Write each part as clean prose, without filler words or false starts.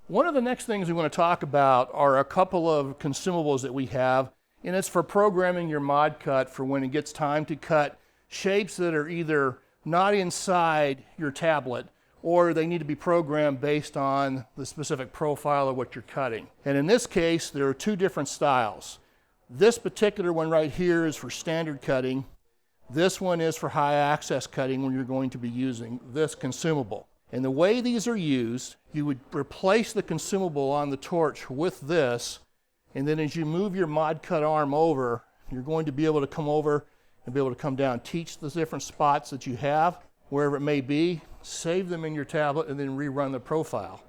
One of the next things we want to talk about are a couple of consumables that we have, and it's for programming your mod cut for when it gets time to cut shapes that are either not inside your tablet or they need to be programmed based on the specific profile of what you're cutting. And in this case, there are two different styles. This particular one right here is for standard cutting. This one is for high access cutting when you're going to be using this consumable. And the way these are used, you would replace the consumable on the torch with this, and then as you move your mod cut arm over, you're going to be able to come over and be able to come down, teach the different spots that you have, wherever it may be, save them in your tablet, and then rerun the profile.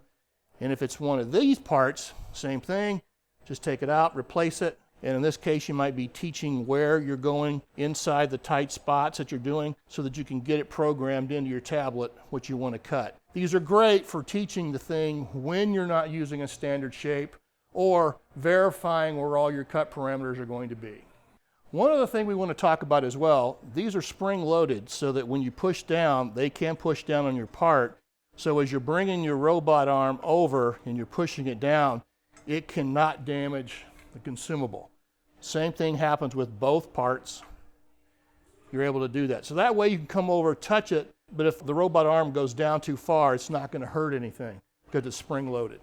And if it's one of these parts, same thing, just take it out, replace it, and in this case you might be teaching where you're going inside the tight spots that you're doing so that you can get it programmed into your tablet what you want to cut. These are great for teaching the thing when you're not using a standard shape or verifying where all your cut parameters are going to be. One other thing we want to talk about as well, these are spring loaded so that when you push down, they can push down on your part. So as you're bringing your robot arm over and you're pushing it down, it cannot damage the consumable. Same thing happens with both parts. You're able to do that. So that way you can come over, touch it, but if the robot arm goes down too far, it's not going to hurt anything because it's spring loaded.